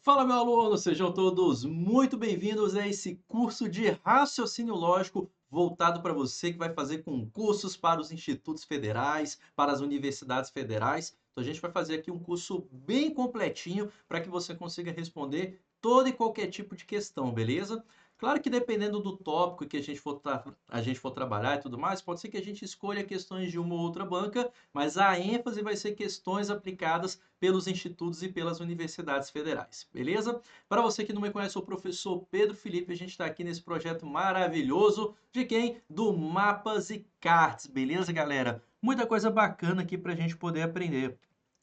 Fala, meu aluno, sejam todos muito bem-vindos a esse curso de raciocínio lógico voltado para você que vai fazer concursos para os institutos federais, para as universidades federais. Então, a gente vai fazer aqui um curso bem completinho para que você consiga responder todo e qualquer tipo de questão, beleza? Claro que dependendo do tópico que a gente for trabalhar e tudo mais, pode ser que a gente escolha questões de uma ou outra banca, mas a ênfase vai ser questões aplicadas pelos institutos e pelas universidades federais, beleza? Para você que não me conhece, eu sou o professor Pedro Felipe, a gente está aqui nesse projeto maravilhoso de quem? Do Mapas e Cards, beleza, galera? Muita coisa bacana aqui para a gente poder aprender.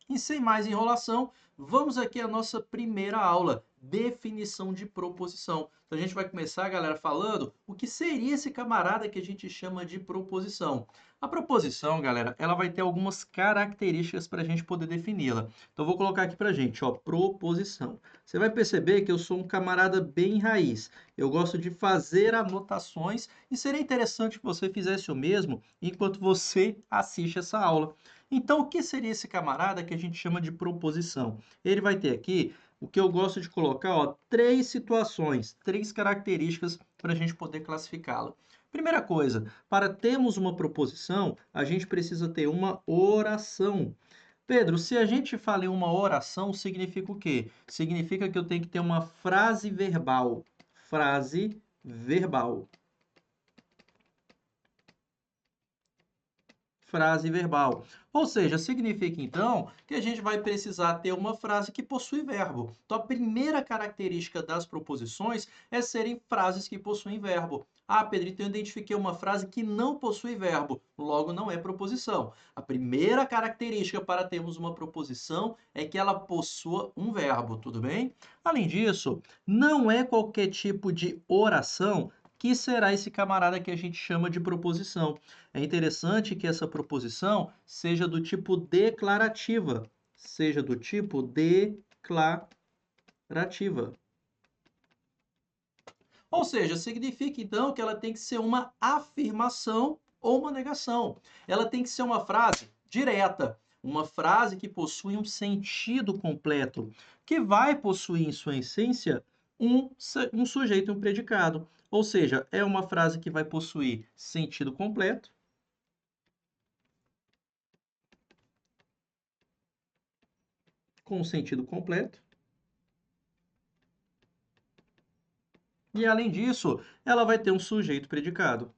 E sem mais enrolação, vamos aqui à nossa primeira aula, definição de proposição. Então a gente vai começar, galera, falando o que seria esse camarada que a gente chama de proposição. A proposição, galera, ela vai ter algumas características para a gente poder defini-la. Então eu vou colocar aqui para a gente, ó, proposição. Você vai perceber que eu sou um camarada bem raiz. Eu gosto de fazer anotações e seria interessante que você fizesse o mesmo enquanto você assiste essa aula. Então, o que seria esse camarada que a gente chama de proposição? Ele vai ter aqui o que eu gosto de colocar, ó, três situações, três características para a gente poder classificá-la. Primeira coisa, para termos uma proposição, a gente precisa ter uma oração. Pedro, se a gente fala em uma oração, significa o quê? Significa que eu tenho que ter uma frase verbal. Frase verbal. Frase verbal. Ou seja, significa então que a gente vai precisar ter uma frase que possui verbo. Então, a primeira característica das proposições é serem frases que possuem verbo. Ah, Pedro, então eu identifiquei uma frase que não possui verbo, logo não é proposição. A primeira característica para termos uma proposição é que ela possua um verbo, tudo bem? Além disso, não é qualquer tipo de oração que será esse camarada que a gente chama de proposição. É interessante que essa proposição seja do tipo declarativa. Seja do tipo declarativa. Ou seja, significa então que ela tem que ser uma afirmação ou uma negação. Ela tem que ser uma frase direta, uma frase que possui um sentido completo, que vai possuir em sua essência um sujeito e um predicado. Ou seja, é uma frase que vai possuir sentido completo, com sentido completo. E além disso, ela vai ter um sujeito predicado.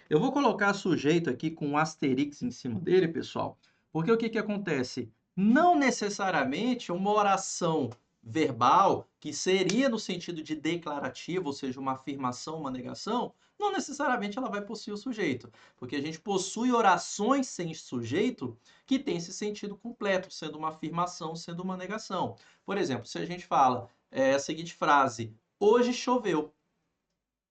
Eu vou colocar sujeito aqui com um asterix em cima dele, pessoal, porque o que que acontece? Não necessariamente uma oração verbal, que seria no sentido de declarativo, ou seja, uma afirmação, uma negação, não necessariamente ela vai possuir o sujeito, porque a gente possui orações sem sujeito que tem esse sentido completo, sendo uma afirmação, sendo uma negação. Por exemplo, se a gente fala a seguinte frase: hoje choveu.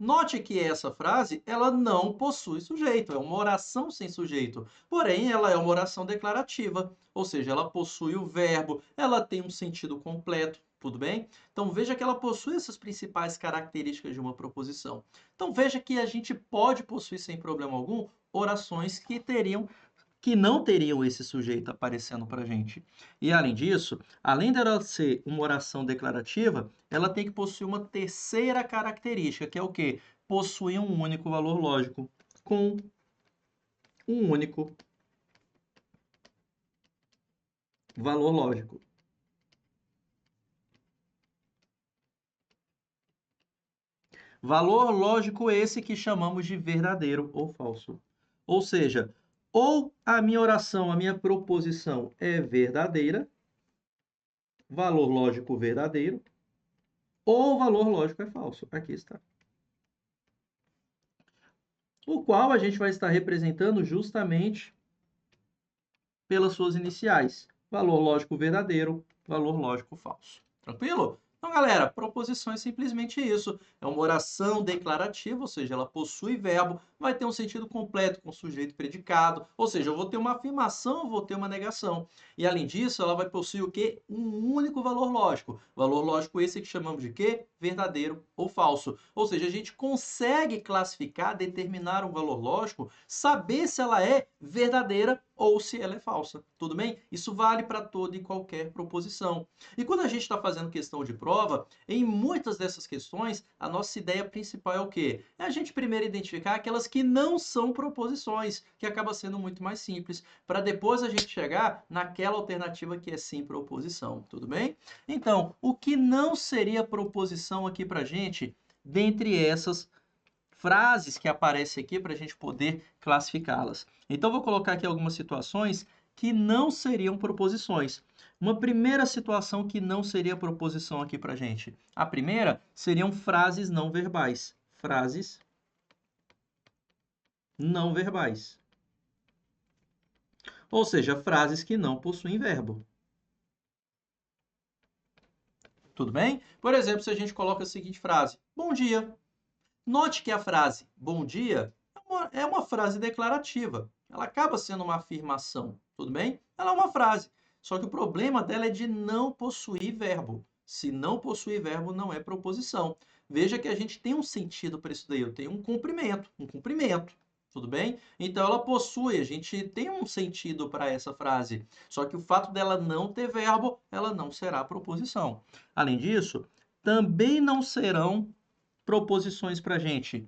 Note que essa frase, ela não possui sujeito, é uma oração sem sujeito. Porém, ela é uma oração declarativa, ou seja, ela possui o verbo, ela tem um sentido completo, tudo bem? Então veja que ela possui essas principais características de uma proposição. Então veja que a gente pode possuir sem problema algum orações que não teriam esse sujeito aparecendo para a gente. E além disso, além dela ser uma oração declarativa, ela tem que possuir uma terceira característica, que é o quê? Possuir um único valor lógico, com um único valor lógico. Valor lógico esse que chamamos de verdadeiro ou falso. Ou seja, ou a minha oração, a minha proposição é verdadeira, valor lógico verdadeiro, ou o valor lógico é falso. Aqui está. O qual a gente vai estar representando justamente pelas suas iniciais. Valor lógico verdadeiro, valor lógico falso. Tranquilo? Então, galera, proposição é simplesmente isso. É uma oração declarativa, ou seja, ela possui verbo, vai ter um sentido completo com sujeito e predicado, ou seja, eu vou ter uma afirmação, eu vou ter uma negação. E além disso, ela vai possuir o quê? Um único valor lógico. Valor lógico esse que chamamos de quê? Verdadeiro ou falso. Ou seja, a gente consegue classificar, determinar um valor lógico, saber se ela é verdadeira ou se ela é falsa. Tudo bem? Isso vale para toda e qualquer proposição. E quando a gente está fazendo questão de prova, em muitas dessas questões, a nossa ideia principal é o quê? É a gente primeiro identificar aquelas que não são proposições, que acaba sendo muito mais simples, para depois a gente chegar naquela alternativa que é sim proposição. Tudo bem? Então, o que não seria proposição aqui para a gente, dentre essas frases que aparecem aqui para a gente poder classificá-las. Então, vou colocar aqui algumas situações que não seriam proposições. Uma primeira situação que não seria proposição aqui para a gente. A primeira seriam frases não verbais. Frases não verbais. Ou seja, frases que não possuem verbo. Tudo bem? Por exemplo, se a gente coloca a seguinte frase: bom dia. Note que a frase bom dia é uma frase declarativa. Ela acaba sendo uma afirmação, tudo bem? Ela é uma frase. Só que o problema dela é de não possuir verbo. Se não possuir verbo, não é proposição. Veja que a gente tem um sentido para isso daí. Eu tenho um cumprimento, tudo bem? Então ela possui, a gente tem um sentido para essa frase. Só que o fato dela não ter verbo, ela não será proposição. Além disso, também não serão proposições para a gente.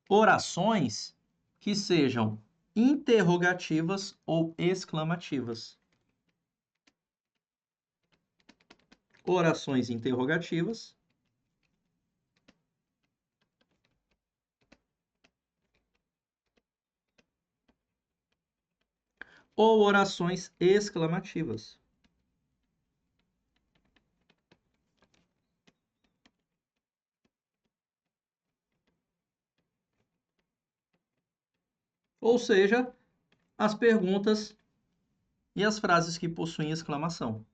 Orações que sejam interrogativas ou exclamativas. Orações interrogativas ou orações exclamativas. Ou seja, as perguntas e as frases que possuem exclamação.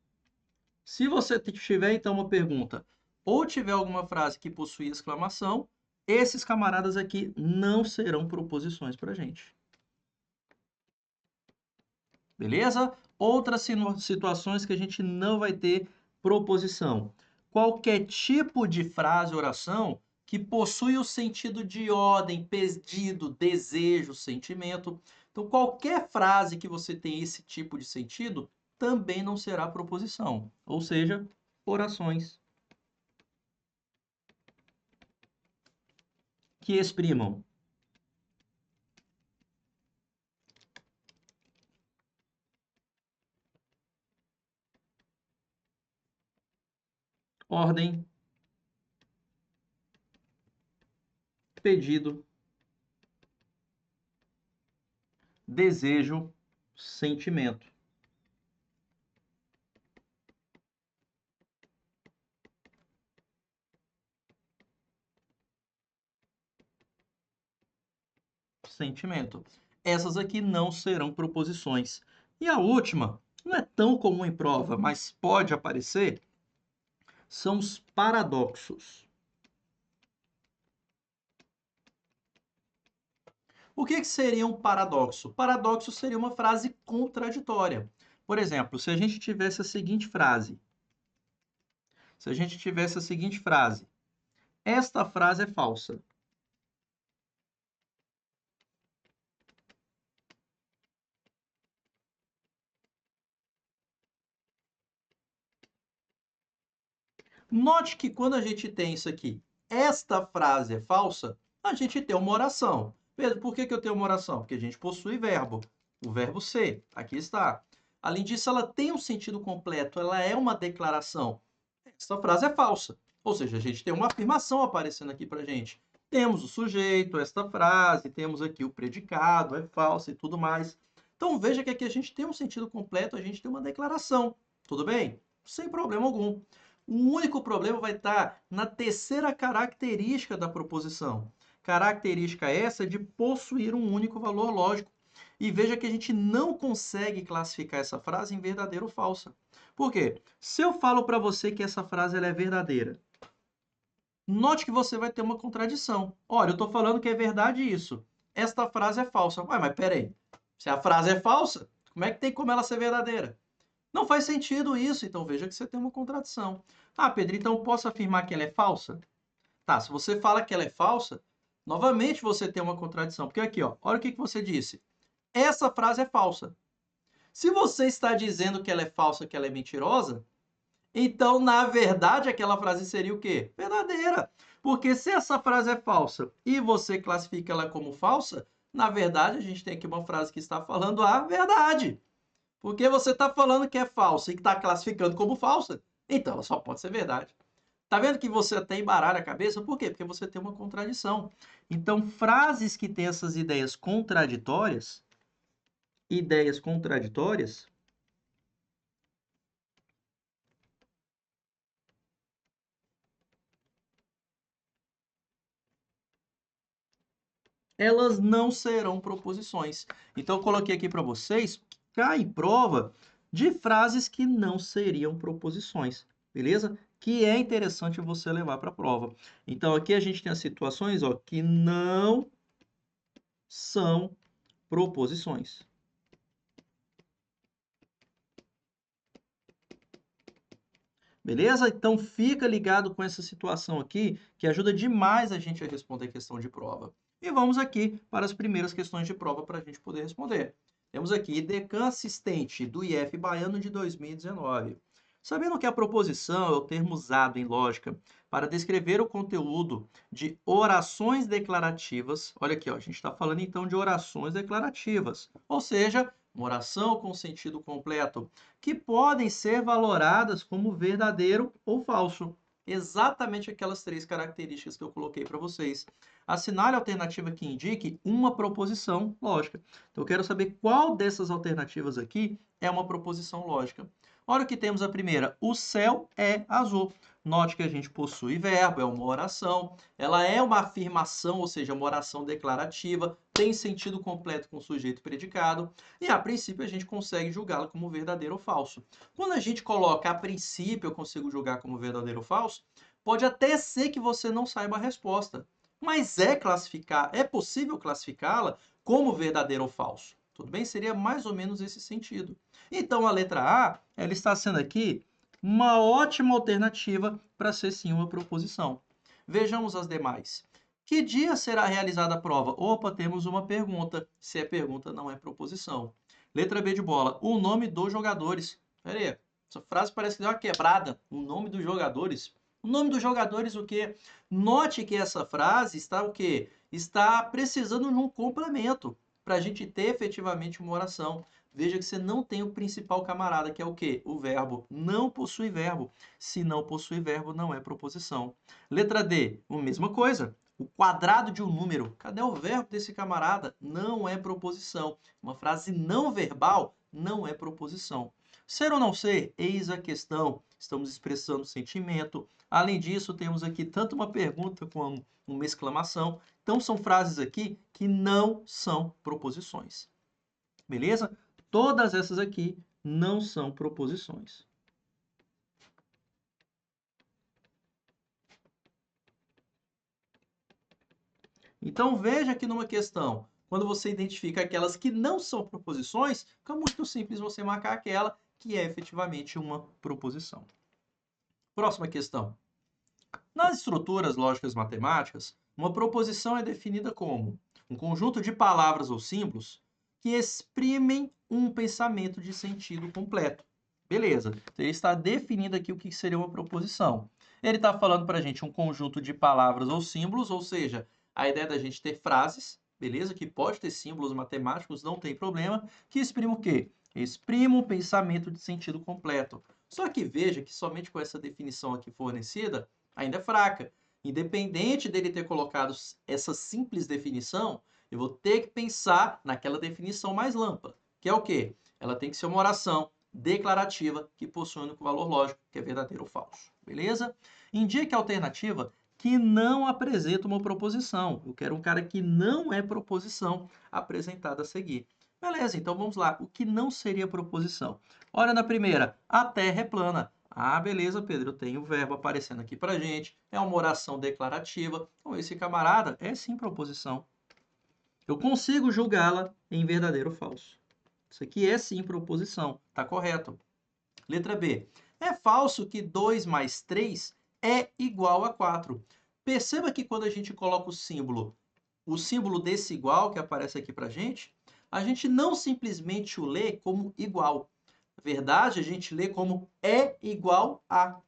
Se você tiver, então, uma pergunta ou tiver alguma frase que possui exclamação, esses camaradas aqui não serão proposições para a gente. Beleza? Outras situações que a gente não vai ter proposição. Qualquer tipo de frase ou oração que possui o sentido de ordem, pedido, desejo, sentimento. Então, qualquer frase que você tem esse tipo de sentido também não será proposição. Ou seja, orações que exprimam ordem, pedido, desejo, sentimento. Sentimento. Essas aqui não serão proposições. E a última, não é tão comum em prova, mas pode aparecer, são os paradoxos. O que seria um paradoxo? Paradoxo seria uma frase contraditória. Por exemplo, se a gente tivesse a seguinte frase. Se a gente tivesse a seguinte frase. Esta frase é falsa. Note que quando a gente tem isso aqui, esta frase é falsa, a gente tem uma oração. Pedro, por que eu tenho uma oração? Porque a gente possui verbo. O verbo ser, aqui está. Além disso, ela tem um sentido completo, ela é uma declaração. Esta frase é falsa. Ou seja, a gente tem uma afirmação aparecendo aqui para a gente. Temos o sujeito, esta frase, temos aqui o predicado, é falsa e tudo mais. Então veja que aqui a gente tem um sentido completo, a gente tem uma declaração. Tudo bem? Sem problema algum. O único problema vai estar na terceira característica da proposição. Característica essa de possuir um único valor lógico. E veja que a gente não consegue classificar essa frase em verdadeira ou falsa. Por quê? Se eu falo para você que essa frase ela é verdadeira, note que você vai ter uma contradição. Olha, eu estou falando que é verdade isso. Esta frase é falsa. Ué, mas peraí. Se a frase é falsa, como é que tem como ela ser verdadeira? Não faz sentido isso, então veja que você tem uma contradição. Ah, Pedro, então eu posso afirmar que ela é falsa? Tá, se você fala que ela é falsa, novamente você tem uma contradição. Porque aqui, ó, olha o que você disse. essa frase é falsa. Se você está dizendo que ela é falsa, que ela é mentirosa, então, na verdade, aquela frase seria o quê? Verdadeira. Porque se essa frase é falsa e você classifica ela como falsa, na verdade, a gente tem aqui uma frase que está falando a verdade. Porque você está falando que é falsa e que está classificando como falsa, então ela só pode ser verdade. Tá vendo que você até embaralha a cabeça? Por quê? Porque você tem uma contradição. Então, frases que têm essas ideias contraditórias, elas não serão proposições. Então, eu coloquei aqui para vocês, cai prova de frases que não seriam proposições, beleza? Que é interessante você levar para a prova. Então, aqui a gente tem as situações, ó, que não são proposições. Beleza? Então fica ligado com essa situação aqui, que ajuda demais a gente a responder questão de prova. E vamos aqui para as primeiras questões de prova para a gente poder responder. Temos aqui IDECAN assistente do IF Baiano de 2019. Sabendo que a proposição é o termo usado em lógica para descrever o conteúdo de orações declarativas, olha aqui, ó, a gente está falando então de orações declarativas, ou seja, uma oração com sentido completo, que podem ser valoradas como verdadeiro ou falso. Exatamente aquelas três características que eu coloquei para vocês. Assinale a alternativa que indique uma proposição lógica. Então, eu quero saber qual dessas alternativas aqui é uma proposição lógica. Olha o que temos a primeira. O céu é azul. Note que a gente possui verbo, é uma oração. Ela é uma afirmação, ou seja, uma oração declarativa, tem sentido completo com sujeito e predicado, e a princípio a gente consegue julgá-la como verdadeiro ou falso. Quando a gente coloca a princípio eu consigo julgar como verdadeiro ou falso, pode até ser que você não saiba a resposta, mas é possível classificá-la como verdadeiro ou falso. Tudo bem? Seria mais ou menos esse sentido. Então a letra A, ela está sendo aqui uma ótima alternativa para ser sim uma proposição. Vejamos as demais. Que dia será realizada a prova? Opa, temos uma pergunta. Se é pergunta, não é proposição. Letra B de bola. O nome dos jogadores. Pera aí, essa frase parece que deu uma quebrada. O nome dos jogadores. O nome dos jogadores, o quê? Note que essa frase está o quê? Está precisando de um complemento para a gente ter efetivamente uma oração. Veja que você não tem o principal camarada, que é o quê? O verbo. Não possui verbo. Se não possui verbo, não é proposição. Letra D, a mesma coisa. O quadrado de um número. Cadê o verbo desse camarada? Não é proposição. Uma frase não verbal não é proposição. Ser ou não ser? Eis a questão. Estamos expressando sentimento. Além disso, temos aqui tanto uma pergunta como uma exclamação. Então, são frases aqui que não são proposições. Beleza? Todas essas aqui não são proposições. Então veja que numa questão, quando você identifica aquelas que não são proposições, fica muito simples você marcar aquela que é efetivamente uma proposição. Próxima questão. Nas estruturas lógicas matemáticas, uma proposição é definida como um conjunto de palavras ou símbolos que exprimem um pensamento de sentido completo. Beleza, então ele está definindo aqui o que seria uma proposição. Ele está falando para a gente um conjunto de palavras ou símbolos, ou seja, a ideia da gente ter frases, beleza, que pode ter símbolos matemáticos, não tem problema, que exprime o quê? Exprime um pensamento de sentido completo. Só que veja que somente com essa definição aqui fornecida, ainda é fraca. Independente dele ter colocado essa simples definição, eu vou ter que pensar naquela definição mais ampla, que é o quê? Ela tem que ser uma oração declarativa que possui um único valor lógico, que é verdadeiro ou falso. Beleza? Indique a alternativa que não apresenta uma proposição. Eu quero um cara que não é proposição apresentada a seguir. Beleza, então vamos lá. O que não seria proposição? Olha na primeira, a Terra é plana. Ah, beleza, Pedro, eu tenho o verbo aparecendo aqui pra gente. É uma oração declarativa. Então, esse camarada é sim proposição. Eu consigo julgá-la em verdadeiro ou falso. Isso aqui é sim proposição. Tá correto. Letra B. É falso que 2 mais 3 é igual a 4. Perceba que quando a gente coloca o símbolo desse igual que aparece aqui pra gente, a gente não simplesmente o lê como igual. Na verdade, a gente lê como é igual a.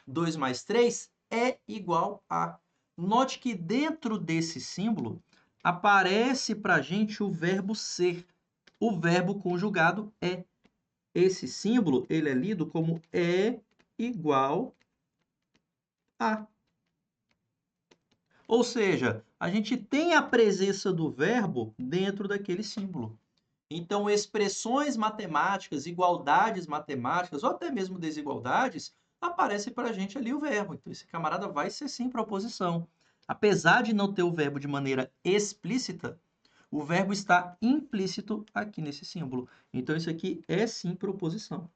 2 mais 3 é igual a. Note que dentro desse símbolo aparece para a gente o verbo ser, o verbo conjugado é. Esse símbolo ele é lido como é igual a. Ou seja, a gente tem a presença do verbo dentro daquele símbolo. Então, expressões matemáticas, igualdades matemáticas, ou até mesmo desigualdades, aparece para a gente ali o verbo. Então, esse camarada vai ser sim proposição. Apesar de não ter o verbo de maneira explícita, o verbo está implícito aqui nesse símbolo. Então, isso aqui é sim proposição.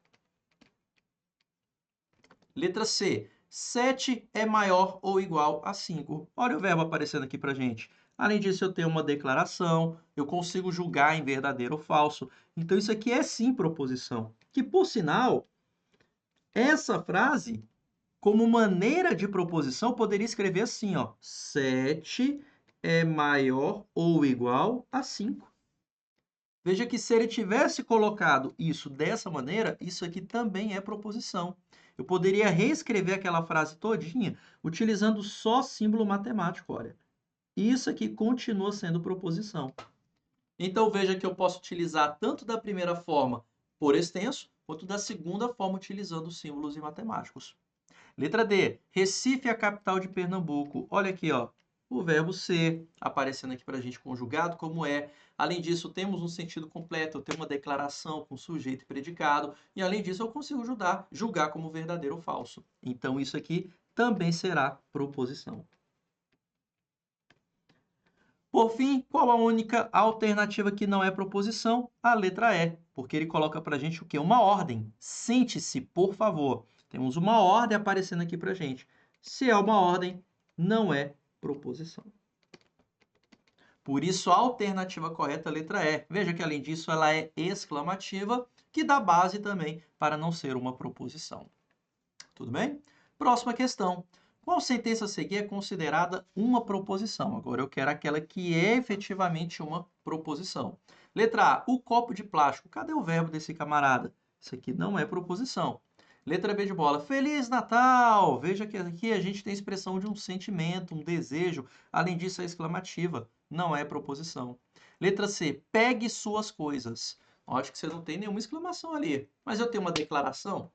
Letra C. 7 é maior ou igual a 5. Olha o verbo aparecendo aqui para a gente. Além disso, eu tenho uma declaração, eu consigo julgar em verdadeiro ou falso. Então, isso aqui é sim proposição. Que, por sinal, essa frase, como maneira de proposição, poderia escrever assim, ó. 7 é maior ou igual a 5. Veja que se ele tivesse colocado isso dessa maneira, isso aqui também é proposição. Eu poderia reescrever aquela frase todinha utilizando só símbolo matemático, olha. Isso aqui continua sendo proposição. Então veja que eu posso utilizar tanto da primeira forma por extenso, quanto da segunda forma utilizando símbolos matemáticos. Letra D. Recife é a capital de Pernambuco. Olha aqui, ó. O verbo ser aparecendo aqui para a gente conjugado como é. Além disso, temos um sentido completo. Eu tenho uma declaração com sujeito e predicado. E além disso, eu consigo julgar como verdadeiro ou falso. Então, isso aqui também será proposição. Por fim, qual a única alternativa que não é proposição? A letra E, porque ele coloca para a gente o quê? Uma ordem. Sente-se, por favor. Temos uma ordem aparecendo aqui para a gente. Se é uma ordem, não é proposição. Por isso, a alternativa correta é a letra E. Veja que, além disso, ela é exclamativa, que dá base também para não ser uma proposição. Tudo bem? Próxima questão. Qual sentença a seguir é considerada uma proposição? Agora eu quero aquela que é efetivamente uma proposição. Letra A. O copo de plástico. Cadê o verbo desse camarada? Isso aqui não é proposição. Letra B de bola. Feliz Natal! Veja que aqui a gente tem a expressão de um sentimento, um desejo. Além disso, é exclamativa. Não é proposição. Letra C. Pegue suas coisas. Acho que você não tem nenhuma exclamação ali. Mas eu tenho uma declaração.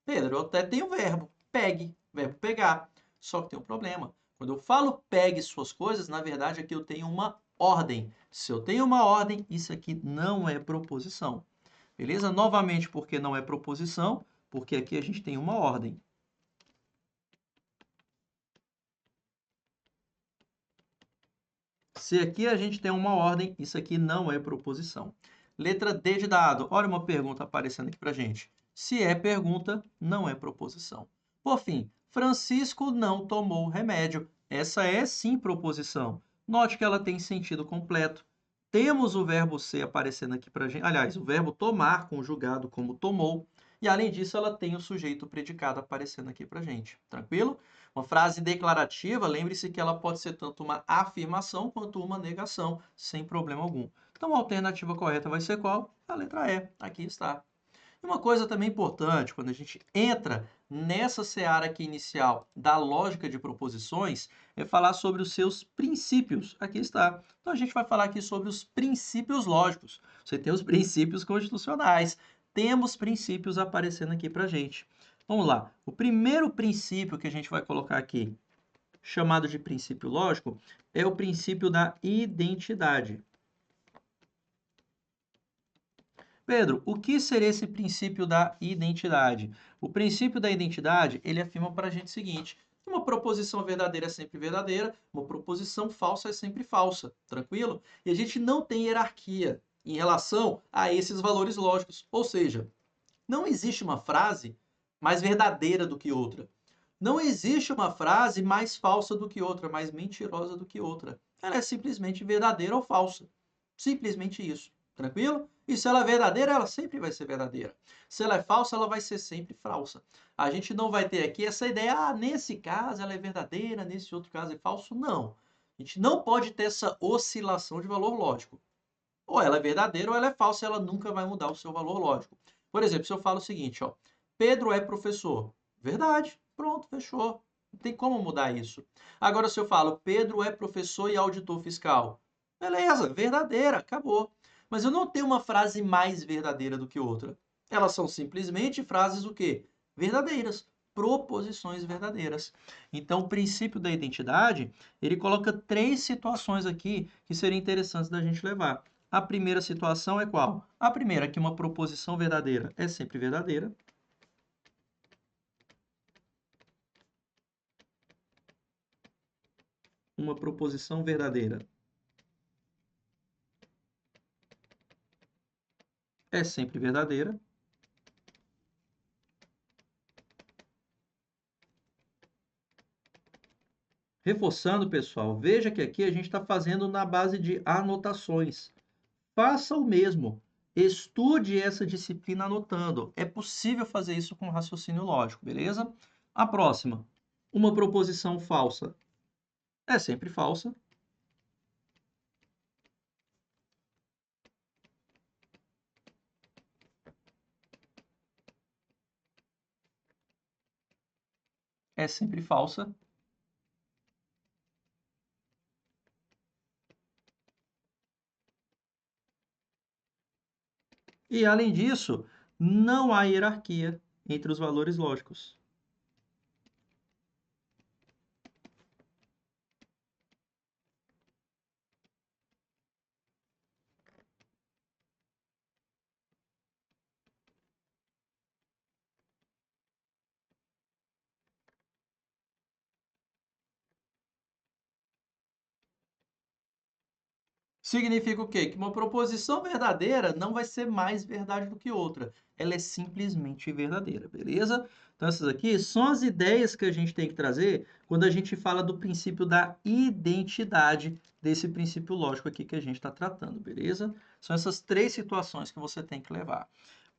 Pedro, eu até tenho o verbo. Pegue. Verbo pegar. Só que tem um problema. Quando eu falo pegue suas coisas, na verdade aqui eu tenho uma ordem. Se eu tenho uma ordem, isso aqui não é proposição. Beleza? Novamente, porque não é proposição, porque aqui a gente tem uma ordem. Se aqui a gente tem uma ordem, isso aqui não é proposição. Letra D de dado. Olha uma pergunta aparecendo aqui pra gente. Se é pergunta, não é proposição. Por fim, Francisco não tomou remédio. Essa é sim proposição. Note que ela tem sentido completo. Temos o verbo ser aparecendo aqui pra gente. Aliás, o verbo tomar conjugado como tomou. E além disso, ela tem o sujeito predicado aparecendo aqui pra gente. Tranquilo? Uma frase declarativa, lembre-se que ela pode ser tanto uma afirmação quanto uma negação, sem problema algum. Então, a alternativa correta vai ser qual? A letra E. Aqui está. E uma coisa também importante, quando a gente entra nessa seara aqui inicial da lógica de proposições, é falar sobre os seus princípios. Aqui está. Então, a gente vai falar aqui sobre os princípios lógicos. Você tem os princípios constitucionais. Temos princípios aparecendo aqui para a gente. Vamos lá. O primeiro princípio que a gente vai colocar aqui, chamado de princípio lógico, é o princípio da identidade. Pedro, o que seria esse princípio da identidade? O princípio da identidade, ele afirma para a gente o seguinte: uma proposição verdadeira é sempre verdadeira, uma proposição falsa é sempre falsa, tranquilo? E a gente não tem hierarquia em relação a esses valores lógicos, ou seja, não existe uma frase mais verdadeira do que outra. Não existe uma frase mais falsa do que outra, mais mentirosa do que outra. Ela é simplesmente verdadeira ou falsa. Simplesmente isso. Tranquilo? E se ela é verdadeira, ela sempre vai ser verdadeira. Se ela é falsa, ela vai ser sempre falsa. A gente não vai ter aqui essa ideia, nesse caso ela é verdadeira, nesse outro caso é falso. Não. A gente não pode ter essa oscilação de valor lógico. ou ela é verdadeira ou ela é falsa, e ela nunca vai mudar o seu valor lógico. Por exemplo, se eu falo o seguinte, ó, Pedro é professor. Verdade. Pronto, fechou. Não tem como mudar isso. Agora, se eu falo Pedro é professor e auditor fiscal. Beleza, verdadeira, acabou. Mas eu não tenho uma frase mais verdadeira do que outra. Elas são simplesmente frases o quê? Verdadeiras, proposições verdadeiras. Então, o princípio da identidade, ele coloca 3 situações aqui que seriam interessantes da gente levar. A primeira situação é qual? A primeira é que uma proposição verdadeira é sempre verdadeira. Uma proposição verdadeira é sempre verdadeira. Reforçando, pessoal, veja que aqui a gente está fazendo na base de anotações. Faça o mesmo. Estude essa disciplina anotando. É possível fazer isso com raciocínio lógico, beleza? A próxima. Uma proposição falsa é sempre falsa. É sempre falsa. E, além disso, não há hierarquia entre os valores lógicos. Significa o quê? Que uma proposição verdadeira não vai ser mais verdade do que outra. Ela é simplesmente verdadeira, beleza? Então, essas aqui são as ideias que a gente tem que trazer quando a gente fala do princípio da identidade desse princípio lógico aqui que a gente está tratando, beleza? São essas 3 situações que você tem que levar.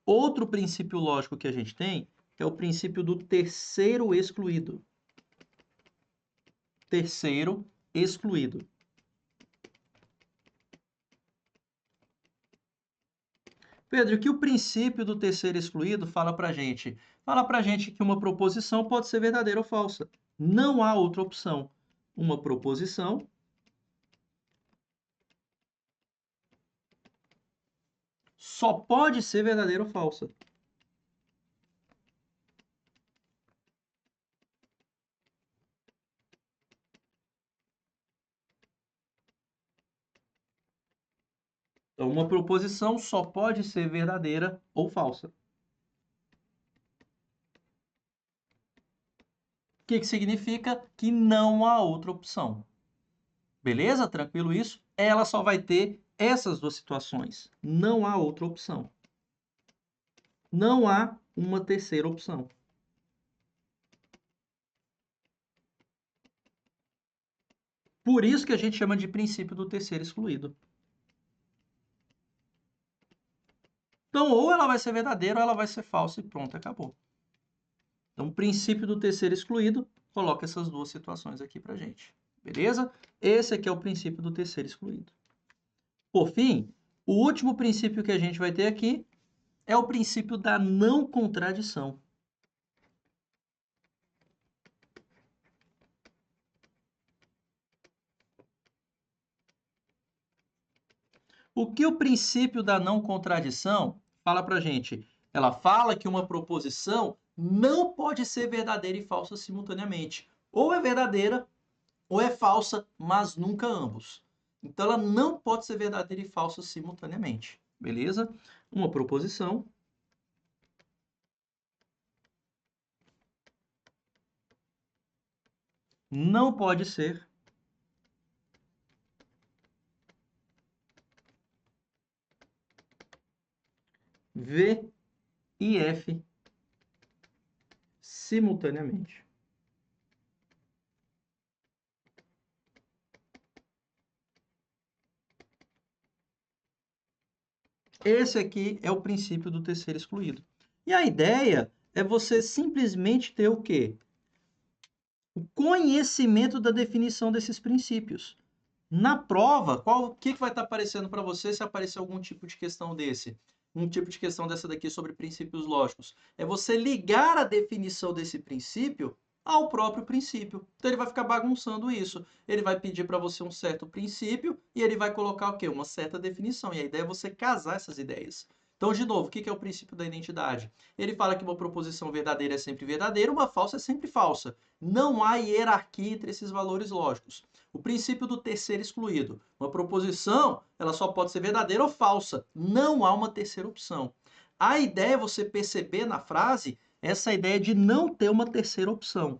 Outro princípio lógico que a gente tem é o princípio do terceiro excluído. Terceiro excluído. Pedro, o que o princípio do terceiro excluído fala para a gente? Fala para a gente que uma proposição pode ser verdadeira ou falsa. Não há outra opção. Uma proposição só pode ser verdadeira ou falsa. Então, uma proposição só pode ser verdadeira ou falsa. O que significa? Que não há outra opção. Beleza? Tranquilo isso? Ela só vai ter essas 2 situações. Não há outra opção. Não há uma terceira opção. Por isso que a gente chama de princípio do terceiro excluído. Então, ou ela vai ser verdadeira ou ela vai ser falsa e pronto, acabou. Então, o princípio do terceiro excluído coloca essas 2 situações aqui para gente. Beleza? Esse aqui é o princípio do terceiro excluído. Por fim, o último princípio que a gente vai ter aqui é o princípio da não contradição. O que o princípio da não contradição fala para a gente? Ela fala que uma proposição não pode ser verdadeira e falsa simultaneamente. Ou é verdadeira ou é falsa, mas nunca ambos. Então ela não pode ser verdadeira e falsa simultaneamente. Beleza? Uma proposição não pode ser V e F simultaneamente. Esse aqui é o princípio do terceiro excluído. E a ideia é você simplesmente ter o quê? O conhecimento da definição desses princípios. Na prova, o que vai estar aparecendo para você se aparecer algum tipo de questão desse? Um tipo de questão dessa daqui sobre princípios lógicos. É você ligar a definição desse princípio ao próprio princípio. Então ele vai ficar bagunçando isso. Ele vai pedir para você um certo princípio e ele vai colocar o quê? Uma certa definição. E a ideia é você casar essas ideias. Então, de novo, o que é o princípio da identidade? Ele fala que uma proposição verdadeira é sempre verdadeira, uma falsa é sempre falsa. Não há hierarquia entre esses valores lógicos. O princípio do terceiro excluído. Uma proposição, ela só pode ser verdadeira ou falsa. Não há uma terceira opção. A ideia é você perceber na frase essa ideia de não ter uma terceira opção.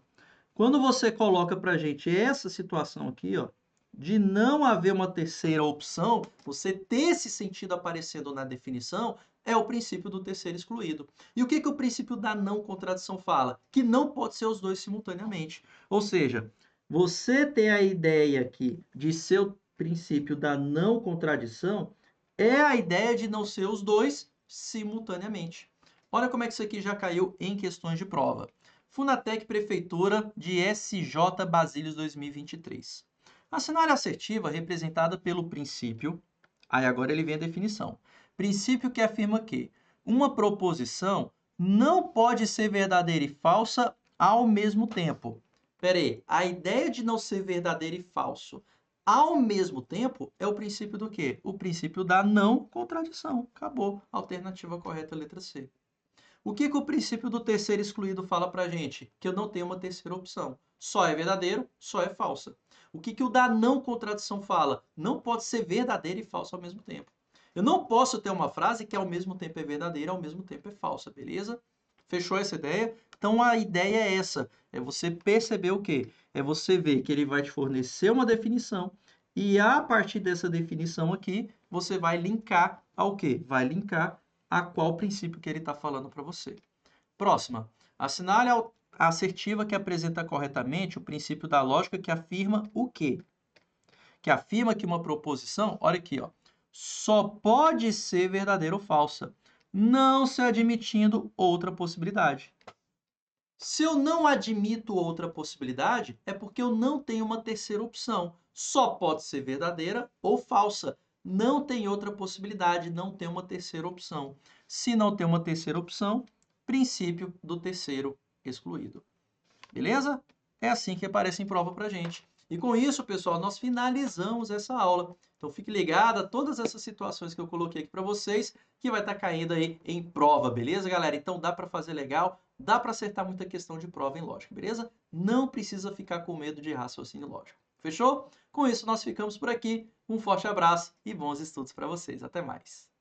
Quando você coloca para a gente essa situação aqui, ó, de não haver uma terceira opção, você ter esse sentido aparecendo na definição, é o princípio do terceiro excluído. E o que o princípio da não contradição fala? Que não pode ser os dois simultaneamente. Ou seja, você tem a ideia aqui de ser o princípio da não contradição, é a ideia de não ser os dois simultaneamente. Olha como é que isso aqui já caiu em questões de prova. Funatec Prefeitura de SJ Basílios 2023. A cenária assertiva representada pelo princípio, aí agora ele vem a definição. Princípio que afirma que uma proposição não pode ser verdadeira e falsa ao mesmo tempo. Espera aí, a ideia de não ser verdadeiro e falso ao mesmo tempo é o princípio do quê? O princípio da não contradição. Acabou. Alternativa correta, letra C. O que o princípio do terceiro excluído fala para a gente? Que eu não tenho uma terceira opção. Só é verdadeiro, só é falsa. O que o da não contradição fala? Não pode ser verdadeiro e falso ao mesmo tempo. Eu não posso ter uma frase que ao mesmo tempo é verdadeira, ao mesmo tempo é falsa, beleza? Fechou essa ideia? Então a ideia é essa, é você perceber o quê? É você ver que ele vai te fornecer uma definição e a partir dessa definição aqui, você vai linkar ao quê? Vai linkar a qual princípio que ele está falando para você. Próxima. Assinale a assertiva que apresenta corretamente o princípio da lógica que afirma o quê? Que afirma que uma proposição, olha aqui, ó, só pode ser verdadeira ou falsa, não se admitindo outra possibilidade. Se eu não admito outra possibilidade, é porque eu não tenho uma terceira opção. Só pode ser verdadeira ou falsa. Não tem outra possibilidade, não tem uma terceira opção. Se não tem uma terceira opção, princípio do terceiro excluído. Beleza? É assim que aparece em prova pra gente. E com isso, pessoal, nós finalizamos essa aula. Então fique ligado a todas essas situações que eu coloquei aqui para vocês, que vai estar caindo aí em prova, beleza, galera? Então dá para fazer legal, dá para acertar muita questão de prova em lógica, beleza? Não precisa ficar com medo de raciocínio lógico. Fechou? Com isso, nós ficamos por aqui. Um forte abraço e bons estudos para vocês. Até mais.